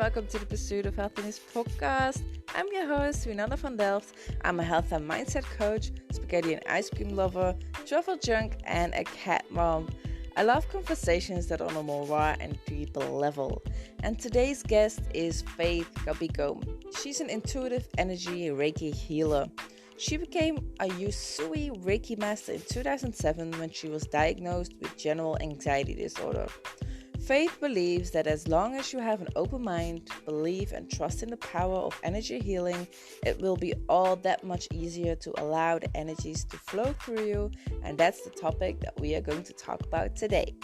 welcome to the Pursuit of Healthiness Podcast. I'm your host, Renata van Delft. I'm a health and mindset coach, spaghetti and ice cream lover, travel junk, and a cat mom. I love conversations that are on a more raw and deeper level. And today's guest is Faith Cabico. She's an intuitive energy Reiki healer. She became a Usui Reiki Master in 2007 when she was diagnosed with general anxiety disorder. Faith believes that as long as you have an open mind, belief, and trust in the power of energy healing, it will be all that much easier to allow the energies to flow through you, and that's the topic that we are going to talk about today.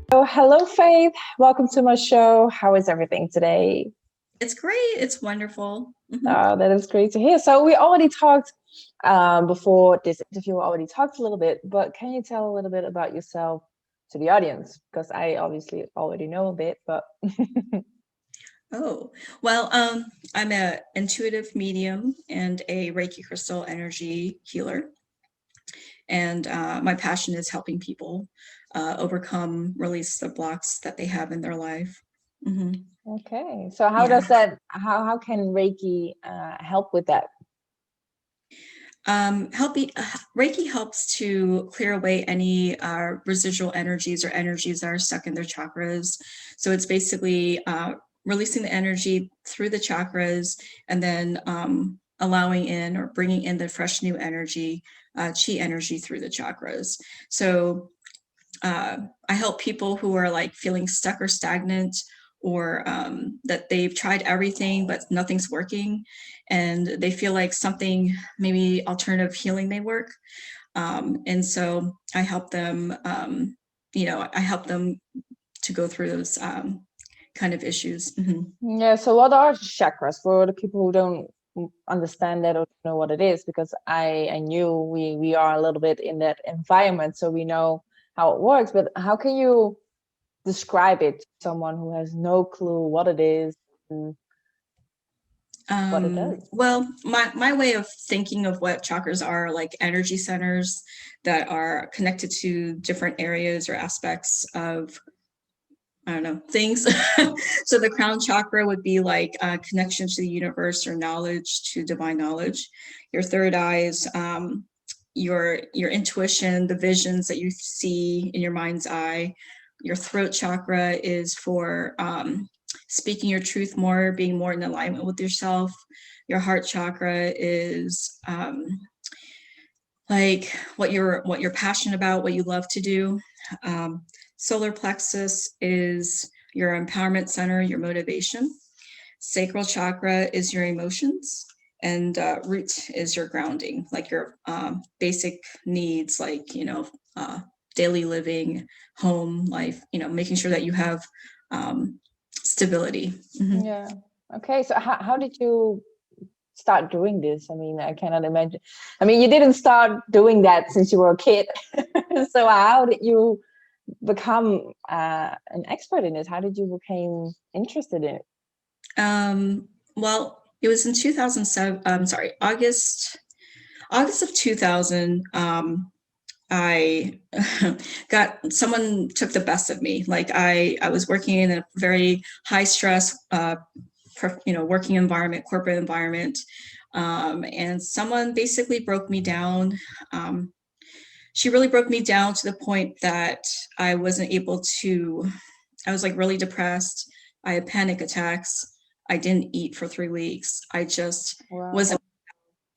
So, hello, Faith. Welcome to my show. How is everything today? It's great. It's wonderful. Mm-hmm. That is great to hear. So we already talked before this interview, we already talked a little bit, but can you tell a little bit about yourself to the audience? Because I obviously already know a bit, but... I'm an intuitive medium and a Reiki crystal energy healer. And my passion is helping people overcome, release the blocks that they have in their life. Mm-hmm. Okay. So how can Reiki help with that? Reiki helps to clear away any residual energies or energies that are stuck in their chakras. So it's basically releasing the energy through the chakras and then allowing in or bringing in the fresh new energy, chi energy through the chakras. So I help people who are like feeling stuck or stagnant, or that they've tried everything but nothing's working, and they feel like something, maybe alternative healing may work. And so I help them, I help them to go through those kind of issues. Mm-hmm. Yeah, so what are chakras for the people who don't understand that or don't know what it is? Because I knew we are a little bit in that environment, so we know how it works, but how can you describe it to someone who has no clue what it is and what it does? Well, my way of thinking of what chakras are, like energy centers that are connected to different areas or aspects of, I don't know, things. So the crown chakra would be like a connection to the universe or knowledge, to divine knowledge. Your third eye is your intuition, the visions that you see in your mind's eye. Your throat chakra is for speaking your truth more, being more in alignment with yourself. Your heart chakra is like what you're passionate about, what you love to do. Solar plexus is your empowerment center, your motivation. Sacral chakra is your emotions, and root is your grounding, like your basic needs, like daily living, home life, making sure that you have stability. Mm-hmm. Yeah. Okay. So how did you start doing this? I mean, I cannot imagine. I mean, you didn't start doing that since you were a kid. So how did you become an expert in it? How did you become interested in it? Well, it was in 2007. August of 2000. I someone took the best of me. Like I was working in a very high stress, working environment, corporate environment. And someone basically broke me down. She really broke me down to the point that I wasn't able to, I was like really depressed. I had panic attacks. I didn't eat for 3 weeks. I just wasn't,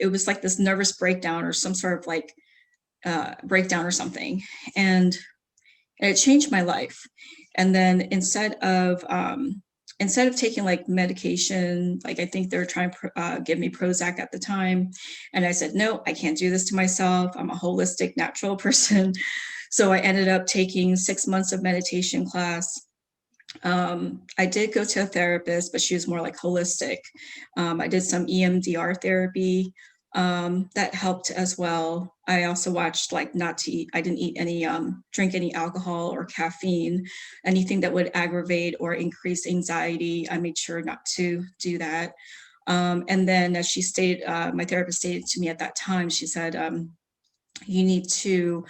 it was like this nervous breakdown or some sort of like breakdown or something. And it changed my life. And then instead of taking like medication, like I think they were trying to give me Prozac at the time. And I said, no, I can't do this to myself. I'm a holistic, natural person. So I ended up taking 6 months of meditation class. I did go to a therapist, but she was more like holistic. I did some EMDR therapy. That helped as well. I also watched like not to eat. I didn't eat any, drink any alcohol or caffeine, anything that would aggravate or increase anxiety. I made sure not to do that. And then as she stated, my therapist stated to me at that time, she said, you need to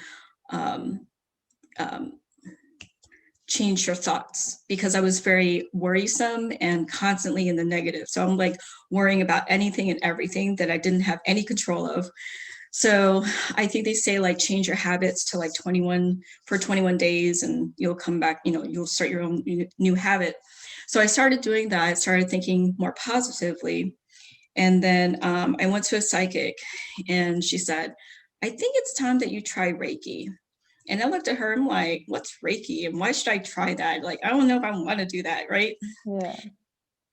change your thoughts, because I was very worrisome and constantly in the negative. So I'm like worrying about anything and everything that I didn't have any control of. So I think they say like change your habits to like 21 days and you'll come back, you'll start your own new habit. So I started doing that. I started thinking more positively. And then I went to a psychic and she said, I think it's time that you try Reiki. And I looked at her and I'm like, what's Reiki? And why should I try that? Like, I don't know if I want to do that, right? Yeah.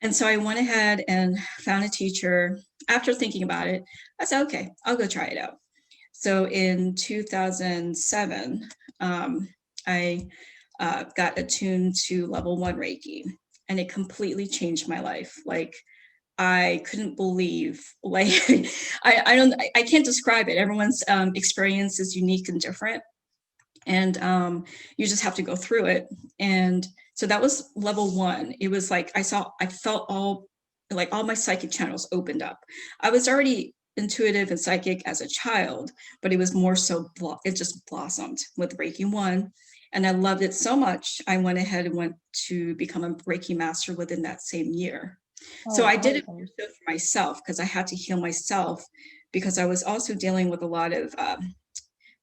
And so I went ahead and found a teacher. After thinking about it, I said, okay, I'll go try it out. So in 2007, I got attuned to level 1 Reiki, and it completely changed my life. Like, I couldn't believe, like, I can't describe it. Everyone's experience is unique and different. And you just have to go through it. And so that was level 1. It was like, I felt all my psychic channels opened up. I was already intuitive and psychic as a child, but it was more so, it just blossomed with Reiki 1. And I loved it so much, I went ahead and went to become a Reiki Master within that same year. So I did it for myself because I had to heal myself, because I was also dealing with a lot of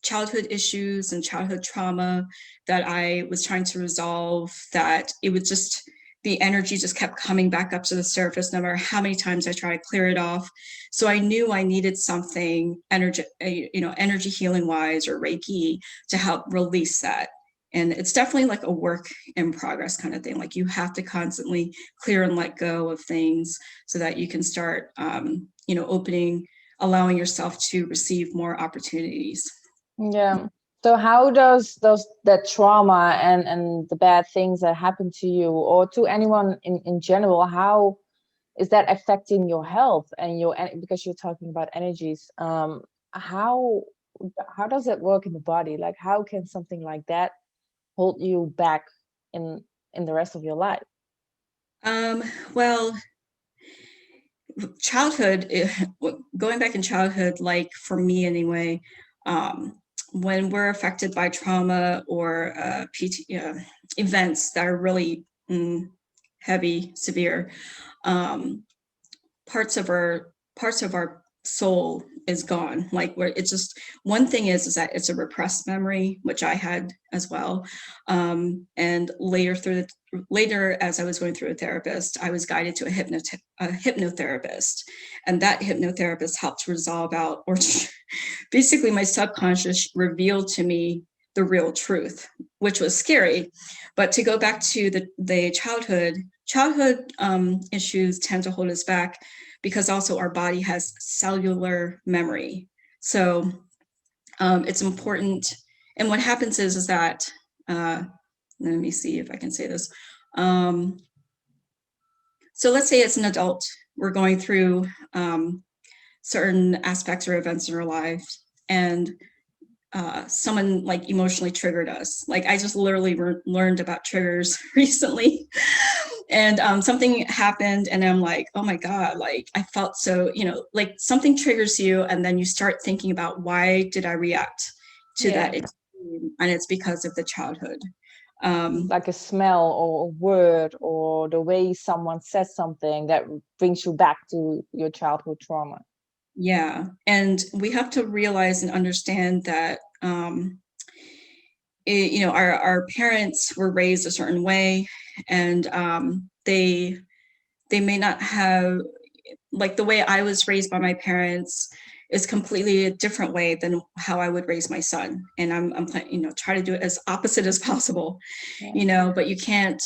childhood issues and childhood trauma that I was trying to resolve, that it would just, the energy just kept coming back up to the surface no matter how many times I tried to clear it off. So I knew I needed something energy healing wise or Reiki to help release that. And it's definitely like a work in progress kind of thing. Like, you have to constantly clear and let go of things so that you can start, allowing yourself to receive more opportunities. Yeah. So how does that trauma and the bad things that happen to you or to anyone in general, how is that affecting your health and because you're talking about energies, how does it work in the body? Like, how can something like that hold you back in the rest of your life? Well, childhood, going back in childhood, like for me anyway, when we're affected by trauma or events that are really heavy, severe, parts of our soul is gone. Like, where it's just, one thing is that it's a repressed memory, which I had as well. And later, as I was going through a therapist, I was guided to a hypnotherapist, and that hypnotherapist helped resolve out, or basically my subconscious revealed to me the real truth, which was scary. But to go back to the childhood issues tend to hold us back, because also our body has cellular memory. So it's important. And what happens is that, let me see if I can say this. So let's say as an adult, we're going through certain aspects or events in our lives, and someone like emotionally triggered us. Like, I just literally learned about triggers recently. And something happened and I'm like, oh my God, like I felt so, like something triggers you and then you start thinking about, why did I react to that extreme? And it's because of the childhood. Like a smell or a word or the way someone says something that brings you back to your childhood trauma. Yeah. And we have to realize and understand that, our parents were raised a certain way, and they may not have, like, the way I was raised by my parents is completely a different way than how I would raise my son. And I'm try to do it as opposite as possible, but you can't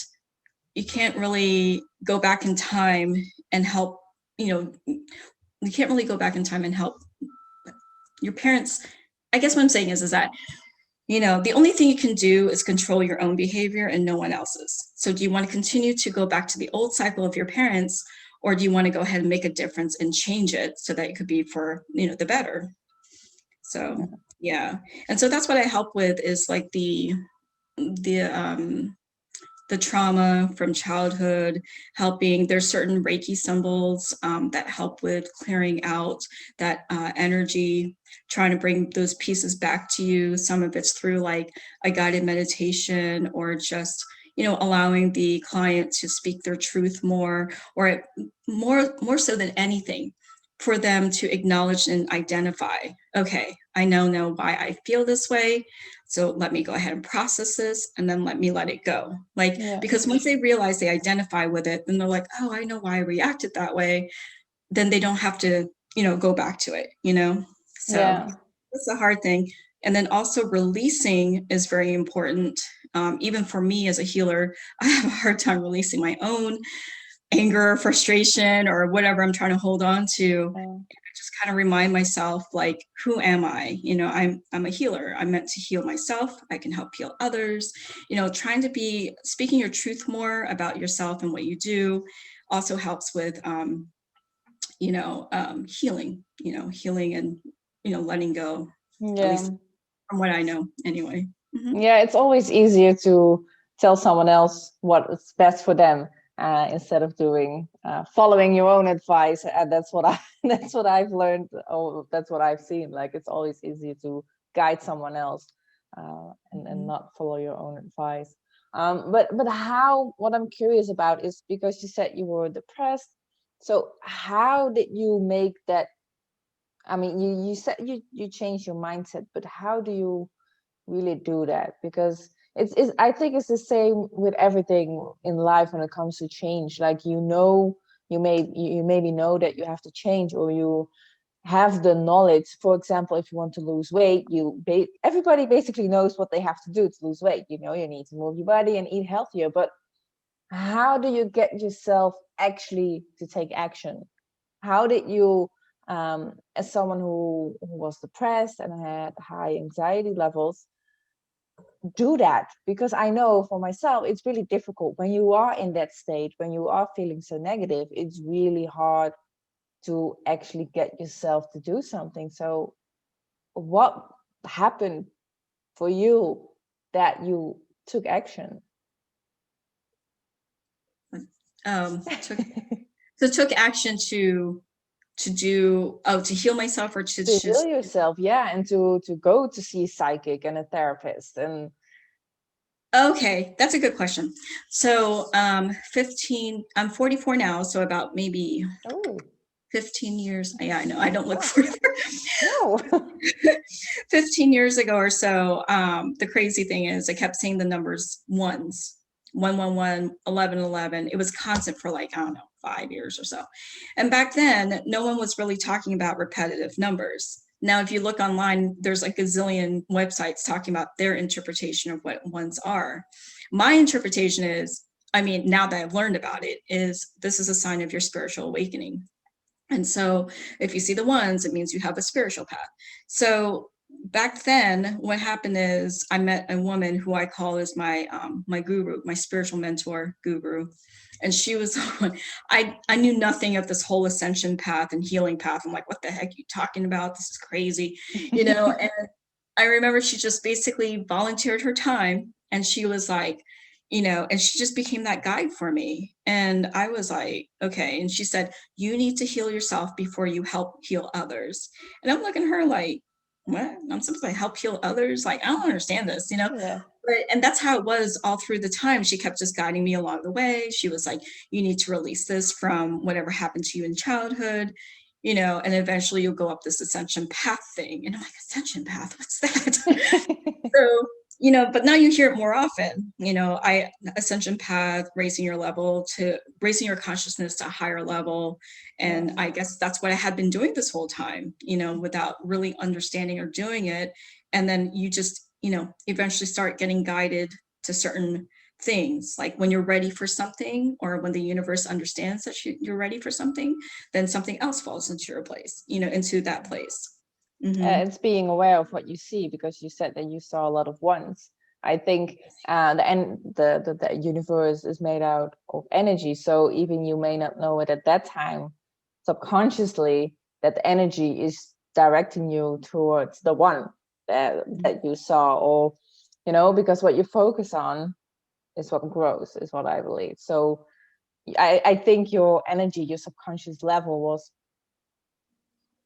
really go back in time and help, you can't really go back in time and help your parents. I guess what I'm saying is that, the only thing you can do is control your own behavior and no one else's. So do you want to continue to go back to the old cycle of your parents, or do you want to go ahead and make a difference and change it so that it could be for, the better? So, yeah. And so that's what I help with, is like the trauma from childhood, helping. There's certain Reiki symbols that help with clearing out that energy, trying to bring those pieces back to you. Some of it's through like a guided meditation, or just, allowing the client to speak their truth more, or more so than anything, for them to acknowledge and identify, okay, I now know why I feel this way. So let me go ahead and process this, and then let me let it go. Because once they realize, they identify with it, then they're like, oh, I know why I reacted that way. Then they don't have to, go back to it, So that's a hard thing. And then also releasing is very important. Even for me as a healer, I have a hard time releasing my own anger, frustration, or whatever I'm trying to hold on to. I just kind of remind myself, like, who am I? I'm a healer. I'm meant to heal myself. I can help heal others. Trying to be speaking your truth more about yourself and what you do also helps with, healing, healing and, letting go, at least from what I know anyway. Yeah, it's always easier to tell someone else what is best for them, instead of doing following your own advice. And that's what that's what I've learned. Oh, that's what I've seen. Like, it's always easier to guide someone else, and not follow your own advice. But what I'm curious about is, because you said you were depressed. So how did you make that? I mean, you said you changed your mindset, but how do you really do that? Because it's I think it's the same with everything in life when it comes to change. Like, you maybe know that you have to change, or you have the knowledge. For example, if you want to lose weight, everybody basically knows what they have to do to lose weight. You need to move your body and eat healthier. But how do you get yourself actually to take action? How did you, as someone who was depressed and had high anxiety levels, do that? Because I know for myself, it's really difficult when you are in that state, when you are feeling so negative. It's really hard to actually get yourself to do something. So what happened for you that you took action? Took action to heal myself, or to heal yourself, and to go to see a psychic and a therapist. And okay, that's a good question. So 15, I'm 44 now, so about maybe 15 years. Yeah, I know, I don't look 44. No. 15 years ago or so, the crazy thing is, I kept seeing the numbers ones, 111, 1111. It was constant for, like, I don't know, 5 years or so. And back then, no one was really talking about repetitive numbers. Now, if you look online, there's like a zillion websites talking about their interpretation of what ones are. My interpretation is, now that I've learned about it, is this is a sign of your spiritual awakening. And so if you see the ones, it means you have a spiritual path. So back then, what happened is, I met a woman who I call as my guru, my spiritual mentor guru. And she was, I knew nothing of this whole ascension path and healing path. I'm like, what the heck are you talking about? This is crazy, And I remember she just basically volunteered her time, and she was like, and she just became that guide for me. And I was like, okay. And she said, you need to heal yourself before you help heal others. And I'm looking at her like, what? I'm supposed to help heal others? Like, I don't understand this, Yeah. And that's how it was all through the time. She kept just guiding me along the way. She was like, you need to release this from whatever happened to you in childhood, and eventually you'll go up this ascension path thing. And I'm like, ascension path, what's that? So, but now you hear it more often, ascension path, raising your consciousness to a higher level. And I guess that's what I had been doing this whole time, without really understanding or doing it. And then you just, eventually start getting guided to certain things. Like when you're ready for something, or when the universe understands that you're ready for something, then something else falls into your place, into that place. It's being aware of what you see, because you said that you saw a lot of ones. I think the universe is made out of energy. So even you may not know it at that time, subconsciously, that energy is directing you towards the one that you saw, or because what you focus on is what grows, is what I believe. So I think your energy, your subconscious level, was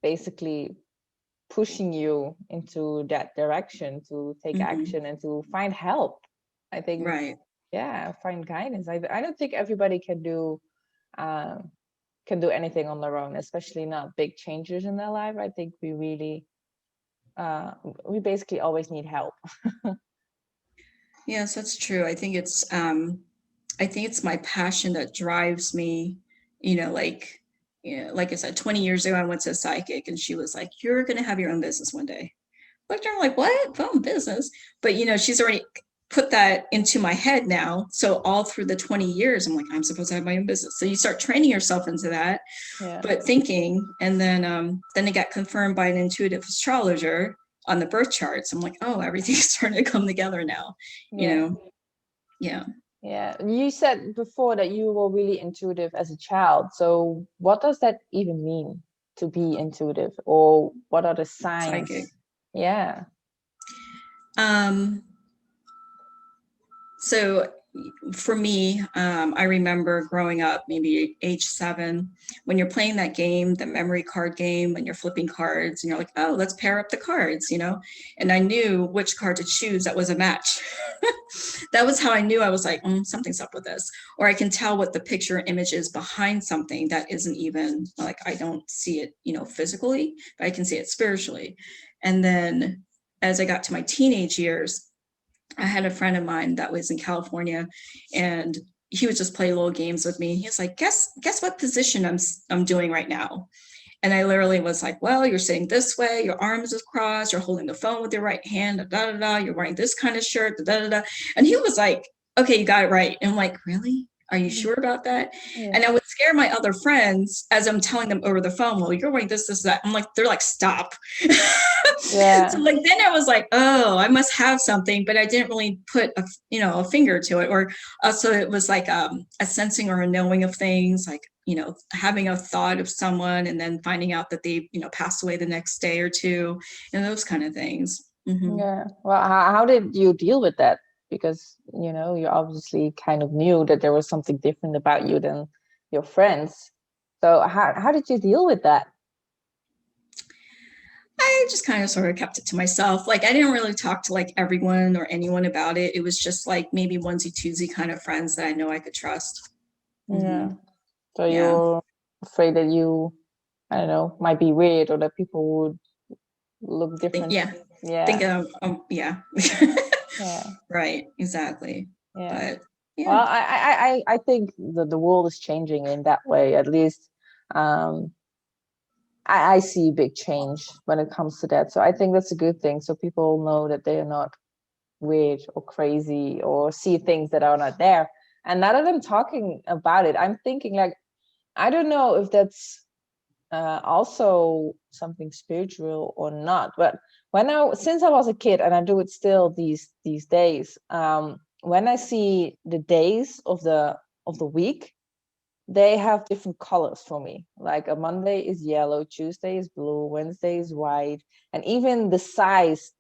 basically pushing you into that direction to take action and to find help. I think right. find guidance. I don't think everybody can do anything on their own, especially not big changes in their life. I think we basically always need help. Yes, that's true. I think it's my passion that drives me, like I said, 20 years ago, I went to a psychic and she was like, you're going to have your own business one day. Looked at her like, what? Own business? But, she's already put that into my head now. So all through the 20 years, I'm like, I'm supposed to have my own business. So you start training yourself into that, but thinking, and then it got confirmed by an intuitive astrologer on the birth charts. I'm like, oh, everything's starting to come together now, Yeah. You said before that you were really intuitive as a child. So what does that even mean, to be intuitive, or what are the signs? Psychic. Yeah. So for me, I remember growing up, maybe age 7, when you're playing that game, the memory card game, when you're flipping cards and you're like, oh, let's pair up the cards, and I knew which card to choose that was a match. That was how I knew. I was like, something's up with this. Or I can tell what the picture image is behind something that isn't even, like, I don't see it, physically, but I can see it spiritually. And then as I got to my teenage years, I had a friend of mine that was in California, and he would just play little games with me. He was like, guess what position I'm doing right now? And I literally was like, well, you're sitting this way, your arms is crossed, you're holding the phone with your right hand, da da da, you're wearing this kind of shirt, da da da. And he was like, okay, you got it right. And I'm like, really? Are you sure about that? Yeah. And I would scare my other friends as I'm telling them over the phone, well, you're wearing this, that. I'm like, they're like, stop. Yeah. So like, then I was like, oh, I must have something, but I didn't really put a finger to it. Or so it was like a sensing or a knowing of things, like, having a thought of someone and then finding out that they, passed away the next day or two, and those kind of things. Mm-hmm. Yeah. Well, how did you deal with that? Because, you obviously kind of knew that there was something different about you than your friends. So how did you deal with that? I just kind of sort of kept it to myself. Like, I didn't really talk to like everyone or anyone about it. It was just like maybe onesie twosie kind of friends that I know I could trust. Yeah. Mm-hmm. So you're afraid that you, I don't know, might be weird, or that people would look different. Yeah. Think yeah. Yeah. Right. Exactly. Yeah. But yeah. Well, I think that the world is changing in that way. At least I see a big change when it comes to that. So I think that's a good thing. So people know that they are not weird or crazy or see things that are not there. And now that I'm talking about it, I'm thinking like, I don't know if that's also something spiritual or not. But since I was a kid, and I do it still these days, when I see the days of the week, they have different colors for me. Like a Monday is yellow, Tuesday is blue, Wednesday is white, and even the size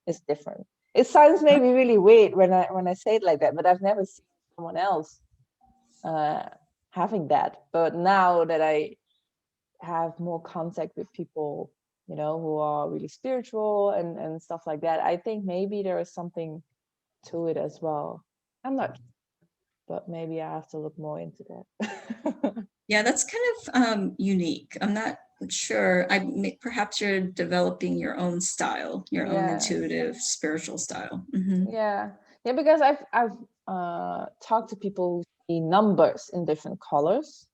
is different. It sounds maybe really weird when I say it like that, but I've never seen someone else having that. But now that I have more contact with people, who are really spiritual and stuff like that, I think maybe there is something to it as well. I'm not, but maybe I have to look more into that. Yeah, that's kind of unique. I'm not sure. Perhaps you're developing your own style, your own intuitive spiritual style. Mm-hmm. Yeah, because I've talked to people who see numbers in different colors,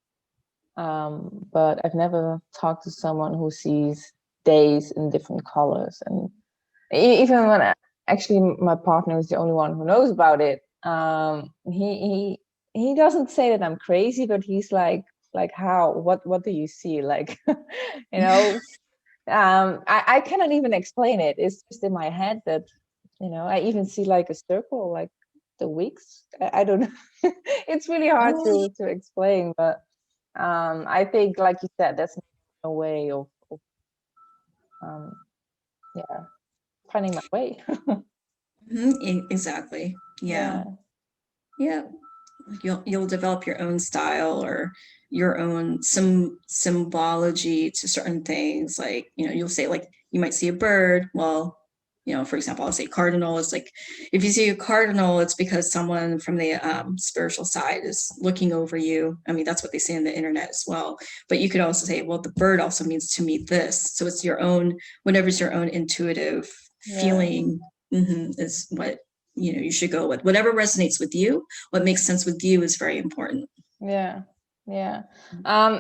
but I've never talked to someone who sees days in different colors. And even when actually my partner is the only one who knows about it, he doesn't say that I'm crazy, but he's like how, what do you see? Like, I cannot even explain it. It's just in my head that, I even see like a circle, like the weeks. I don't know. It's really hard to explain, but I think, like you said, that's a way of finding my way. Exactly. Yeah. You'll develop your own style or your own symbology to certain things. Like, you'll say, like, you might see a bird. Well, for example, I'll say cardinal is like, if you see a cardinal, it's because someone from the spiritual side is looking over you. I mean, that's what they say on the internet as well. But you could also say, well, the bird also means to meet this. So it's your own, whatever's your own intuitive feeling is what, you should go with. Whatever resonates with you, what makes sense with you is very important. Yeah.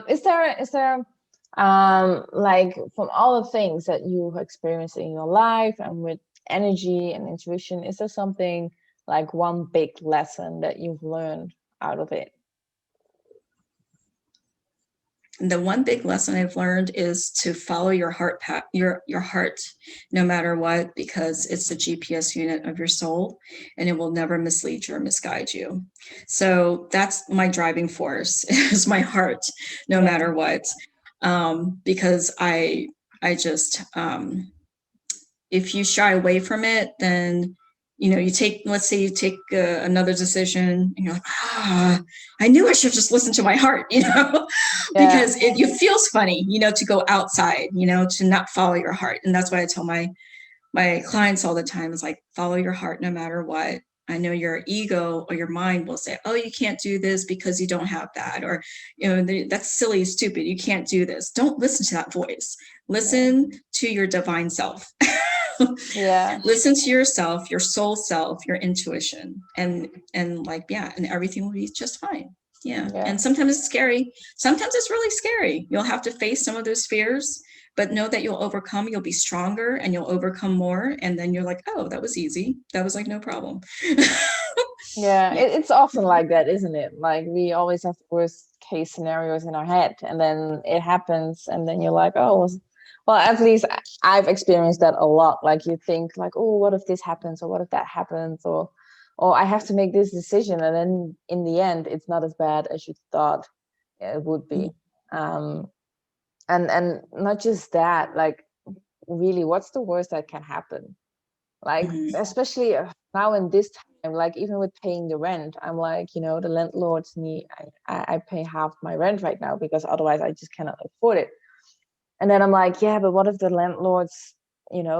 Is there like, from all the things that you experience in your life and with energy and intuition, is there something like one big lesson that you've learned out of it? The one big lesson I've learned is to follow your heart, your heart, no matter what, because it's the GPS unit of your soul, and it will never mislead you or misguide you. So that's my driving force, is my heart, no matter what. Because I just, if you shy away from it, then let's say you take another decision and you're like, I knew I should just listen to my heart, because it feels funny, to go outside, to not follow your heart. And that's why I tell my clients all the time, is like, follow your heart no matter what. I know your ego or your mind will say, oh, you can't do this because you don't have that. Or, that's silly, stupid. You can't do this. Don't listen to that voice. Listen to your divine self. Listen to yourself, your soul self, your intuition, and everything will be just fine. And sometimes it's scary. Sometimes it's really scary. You'll have to face some of those fears, but know that you'll overcome. You'll be stronger and you'll overcome more. And then you're like, oh, that was easy. That was like no problem. It's often like that, isn't it? Like, we always have the worst case scenarios in our head, and then it happens, and then you're like, oh, well, at least I've experienced that a lot. Like, you think like, oh, what if this happens, or what if that happens, or I have to make this decision, and then in the end, it's not as bad as you thought it would be. And not just that, like, really, what's the worst that can happen? Like, especially now in this time, like, even with paying the rent, I'm like, the landlords need, I pay half my rent right now because otherwise I just cannot afford it. And then I'm like, yeah, but what if the landlord's,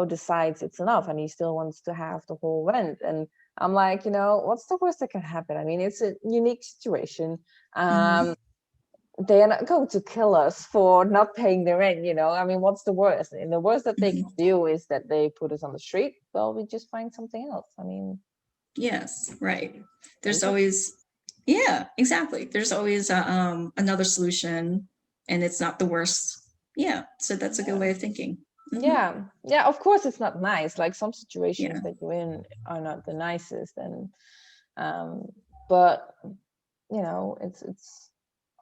decides it's enough and he still wants to have the whole rent? And I'm like, what's the worst that can happen? I mean, it's a unique situation. They are not going to kill us for not paying the rent, I mean, what's the worst? And the worst that they can do is that they put us on the street. Well, we just find something else. I mean, yes, right. There's always, exactly. There's always another solution, and it's not the worst. So that's a good way of thinking. Of course it's not nice. Like, some situations that you're in are not the nicest, and but it's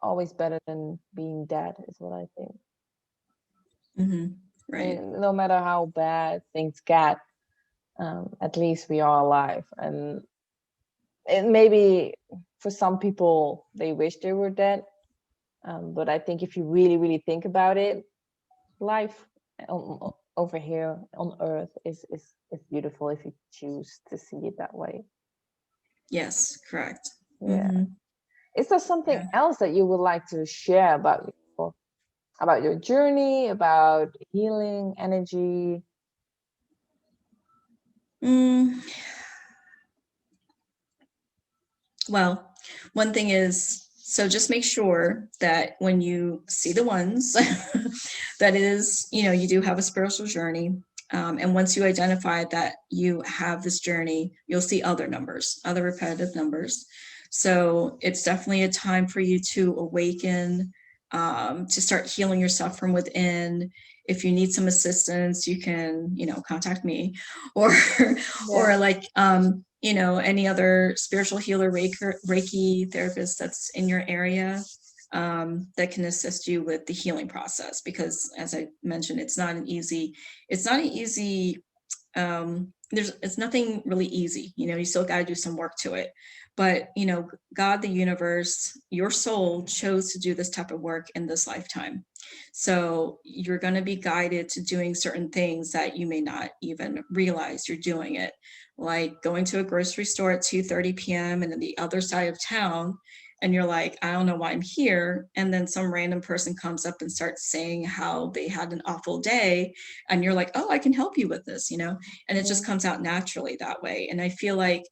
always better than being dead, is what I think. Right. And no matter how bad things get, at least we are alive. And maybe for some people they wish they were dead, but I think if you really, really think about it, life over here on Earth is beautiful if you choose to see it that way. Yes, correct. Is there something else that you would like to share about your journey, about healing, energy? Well, one thing is, so just make sure that when you see the ones, that is, you do have a spiritual journey. And once you identify that you have this journey, you'll see other numbers, other repetitive numbers. So it's definitely a time for you to awaken, to start healing yourself from within. If you need some assistance, you can, contact me, or like, any other spiritual healer, Reiki therapist that's in your area, that can assist you with the healing process. Because, as I mentioned, it's nothing really easy. You still got to do some work to it. But, God, the universe, your soul chose to do this type of work in this lifetime. So you're going to be guided to doing certain things that you may not even realize you're doing it. Like going to a grocery store at 2:30 p.m. and on the other side of town, and you're like, I don't know why I'm here. And then some random person comes up and starts saying how they had an awful day. And you're like, oh, I can help you with this, you know, and it just comes out naturally that way. And I feel like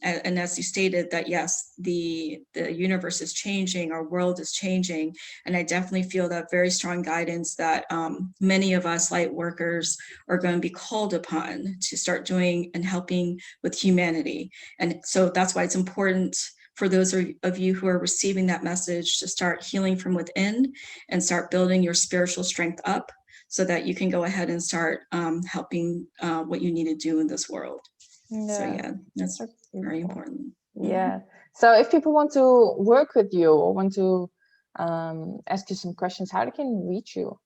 and as you stated that, yes, the universe is changing, our world is changing. And I definitely feel that very strong guidance that many of us light workers are going to be called upon to start doing and helping with humanity. And so that's why it's important for those of you who are receiving that message to start healing from within and start building your spiritual strength up so that you can go ahead and start helping what you need to do in this world. So yeah, that's very important. Yeah. So if people want to work with you or want to ask you some questions, how they can reach you?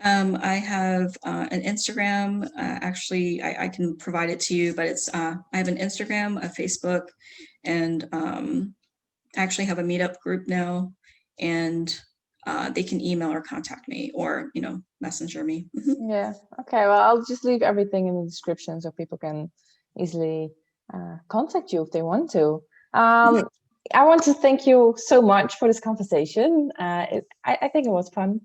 I have an Instagram. Actually, I can provide it to you, but it's I have an Instagram, a Facebook, and I actually have a meetup group now, and they can email or contact me or, you know, messenger me. Yeah. Okay. Well, I'll just leave everything in the description so people can easily contact you if they want to. I want to thank you so much for this conversation. I think it was fun.